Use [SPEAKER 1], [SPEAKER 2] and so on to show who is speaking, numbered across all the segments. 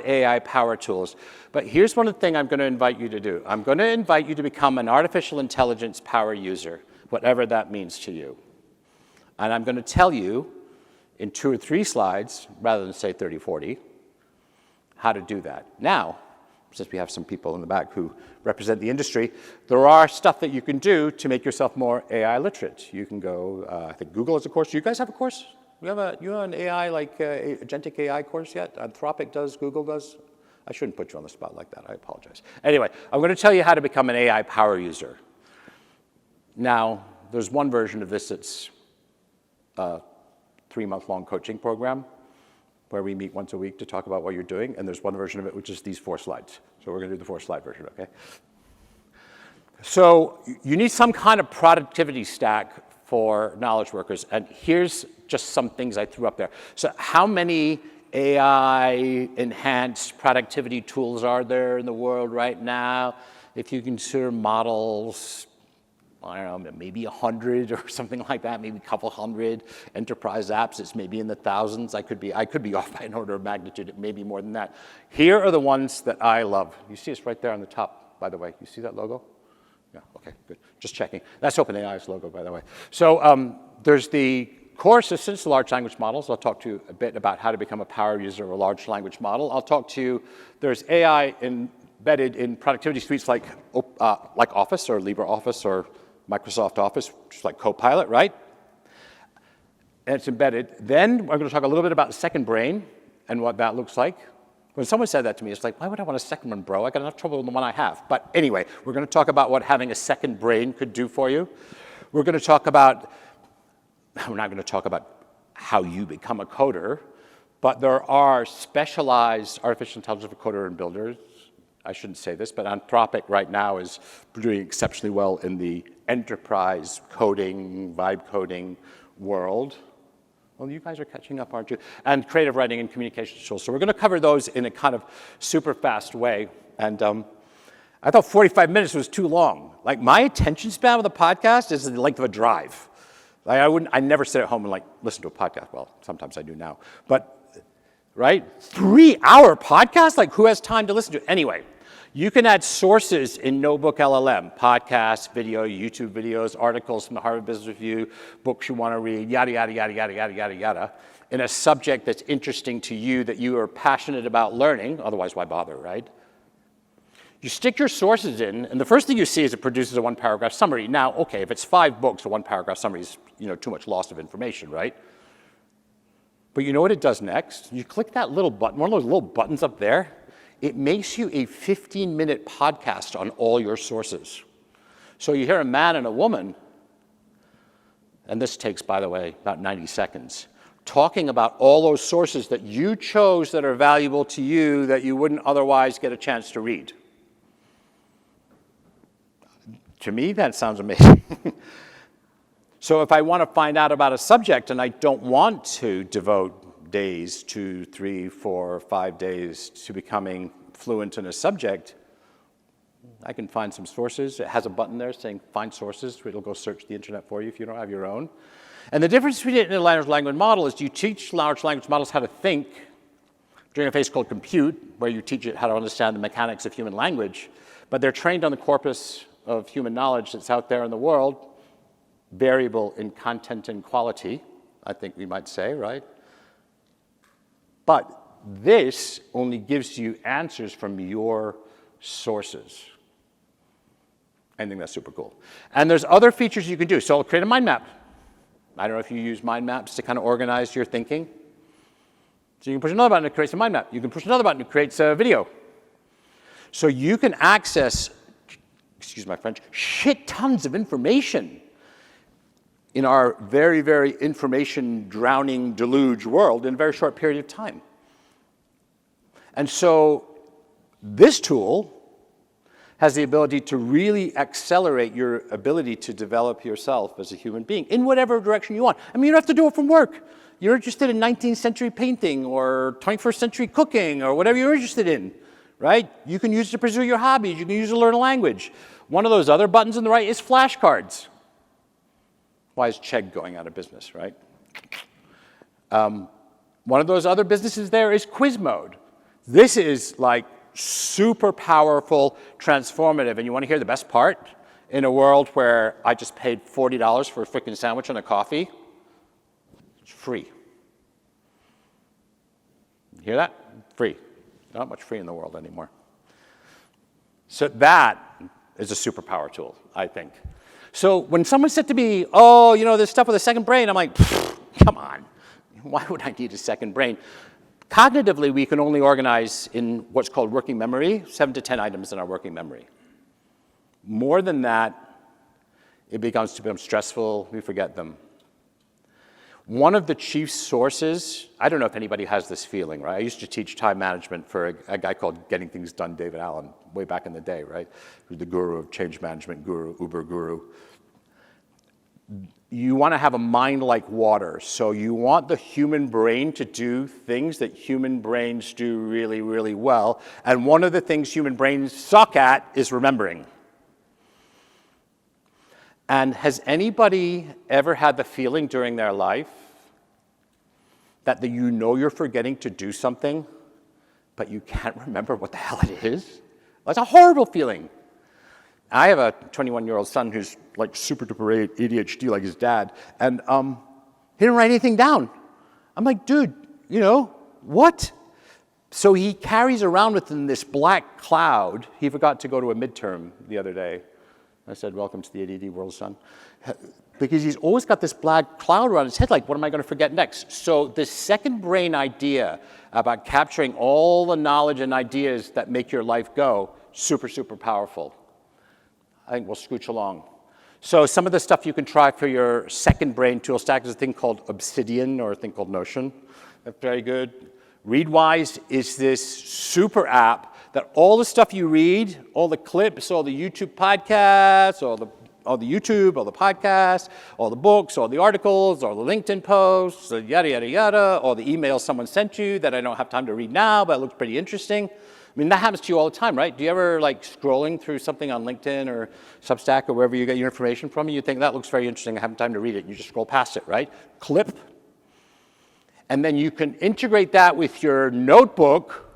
[SPEAKER 1] AI power tools. But here's one of the things I'm going to invite you to do. I'm going to invite you to become an artificial intelligence power user, whatever that means to you. And I'm going to tell you in 2 or 3 slides, rather than say 30, 40, how to do that. Now, since we have some people in the back who represent the industry, there are stuff that you can do to make yourself more AI literate. You can go, I think Google has a course. Do you guys have a course? You have an AI, like agentic AI course yet? Anthropic does, Google does? I shouldn't put you on the spot like that. I apologize. Anyway, I'm going to tell you how to become an AI power user. Now, there's one version of this that's a 3-month-long coaching program where we meet once a week to talk about what you're doing, and there's one version of it which is these 4 slides. So we're going to do the 4-slide version, okay? So you need some kind of productivity stack for knowledge workers, and here's just some things I threw up there. So how many AI-enhanced productivity tools are there in the world right now? If you consider models, I don't know, maybe 100 or something like that, maybe a couple hundred. Enterprise apps, it's maybe in the thousands. I could be off by an order of magnitude, maybe more than that. Here are the ones that I love. You see it's right there on the top, by the way. You see that logo? Yeah, okay, good. Just checking. That's OpenAI's logo, by the way. So there's the core assistance to large language models. I'll talk to you a bit about how to become a power user of a large language model. I'll talk to you, there's AI embedded in productivity suites like Office or LibreOffice or Microsoft Office, just like Copilot, right? And it's embedded. Then we're going to talk a little bit about the second brain and what that looks like. When someone said that to me, it's like, why would I want a second one, bro? I got enough trouble with the one I have. But anyway, we're going to talk about what having a second brain could do for you. We're going to talk about, we're not going to talk about how you become a coder, but there are specialized artificial intelligence for coder and builders. I shouldn't say this, but Anthropic right now is doing exceptionally well in the enterprise coding, vibe coding world. Well, you guys are catching up, aren't you? And creative writing and communication tools. So we're going to cover those in a kind of super fast way. And I thought 45 minutes was too long. Like, my attention span with a podcast is the length of a drive. Like, I never sit at home and like listen to a podcast. Well, sometimes I do now. But, right? 3-hour podcast? Like, who has time to listen to it? Anyway, you can add sources in NotebookLLM, podcasts, video, YouTube videos, articles from the Harvard Business Review, books you want to read, yada, yada, yada, yada, yada, yada, yada, in a subject that's interesting to you, that you are passionate about learning. Otherwise, why bother, right? You stick your sources in, and the first thing you see is it produces a 1-paragraph summary. Now, okay, if it's 5 books, a 1-paragraph summary is, too much loss of information, right? But you know what it does next? You click that little button, one of those little buttons up there. It makes you a 15-minute podcast on all your sources. So you hear a man and a woman, and this takes, by the way, about 90 seconds, talking about all those sources that you chose that are valuable to you that you wouldn't otherwise get a chance to read. To me, that sounds amazing. So if I want to find out about a subject and I don't want to devote days, 2, 3, 4, 5 days to becoming fluent in a subject, I can find some sources. It has a button there saying find sources. It'll go search the internet for you if you don't have your own. And the difference between a large language model is you teach large language models how to think during a phase called compute, where you teach it how to understand the mechanics of human language, but they're trained on the corpus of human knowledge that's out there in the world, variable in content and quality, I think we might say, right? But this only gives you answers from your sources. I think that's super cool. And there's other features you can do. So I'll create a mind map. I don't know if you use mind maps to kind of organize your thinking. So you can push another button, it creates a mind map. You can push another button, it creates a video. So you can access, excuse my French, shit tons of information in our very, very information-drowning deluge world in a very short period of time. And so this tool has the ability to really accelerate your ability to develop yourself as a human being in whatever direction you want. I mean, you don't have to do it from work. You're interested in 19th century painting or 21st century cooking or whatever you're interested in, right? You can use it to pursue your hobbies. You can use it to learn a language. One of those other buttons on the right is flashcards. Why is Chegg going out of business, right? One of those other businesses there is quiz mode. This is like super powerful, transformative. And you want to hear the best part? In a world where I just paid $40 for a freaking sandwich and a coffee, it's free. You hear that? Free. Not much free in the world anymore. So that is a superpower tool, I think. So when someone said to me, oh, you know, this stuff with a second brain, I'm like, come on. Why would I need a second brain? Cognitively, we can only organize in what's called working memory, 7 to 10 items in our working memory. More than that, it becomes to become stressful, we forget them. One of the chief sources, I don't know if anybody has this feeling, right? I used to teach time management for a guy called Getting Things Done, David Allen, way back in the day, right? Who's the guru of change management, guru, Uber guru. You want to have a mind like water. So you want the human brain to do things that human brains do really, really well. And one of the things human brains suck at is remembering. And has anybody ever had the feeling during their life that you know you're forgetting to do something, but you can't remember what the hell it is? That's a horrible feeling. I have a 21-year-old son who's like super duper ADHD like his dad, and he didn't write anything down. I'm like, dude, you know, what? So he carries around with him this black cloud. He forgot to go to a midterm the other day. I said, welcome to the ADD world, son. Because he's always got this black cloud around his head, like, what am I going to forget next? So this second brain idea about capturing all the knowledge and ideas that make your life go, super, super powerful. I think we'll scooch along. So some of the stuff you can try for your second brain tool stack is a thing called Obsidian or a thing called Notion. That's very good. Readwise is this super app that all the stuff you read, all the clips, all the YouTube podcasts, all the YouTube, all the podcasts, all the books, all the articles, all the LinkedIn posts, yada, yada, yada, all the emails someone sent you that I don't have time to read now, but it looks pretty interesting. I mean, that happens to you all the time, right? Do you ever like scrolling through something on LinkedIn or Substack or wherever you get your information from, and you think that looks very interesting, I haven't time to read it, and you just scroll past it, right? Clip. And then you can integrate that with your notebook,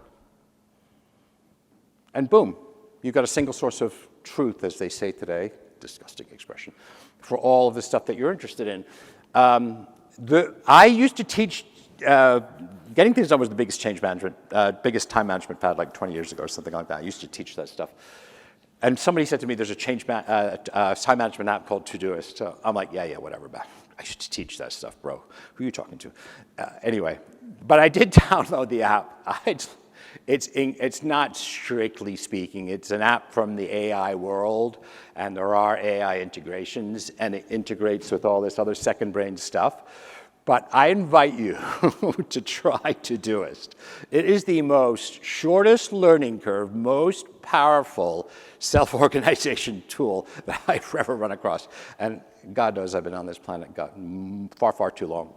[SPEAKER 1] and boom, you've got a single source of truth, as they say today, disgusting expression, for all of the stuff that you're interested in. I used to teach, Getting Things Done was the biggest change management, biggest time management fad like 20 years ago or something like that. I used to teach that stuff. And somebody said to me, there's a time management app called Todoist. So I'm like, yeah, whatever, man. I should teach that stuff, bro. Who are you talking to? Anyway, but I did download the app. It's not strictly speaking. It's an app from the AI world, and there are AI integrations, and it integrates with all this other second brain stuff. But I invite you to try Todoist. It is the most shortest learning curve, most powerful self-organization tool that I've ever run across. And God knows I've been on this planet far, far too long.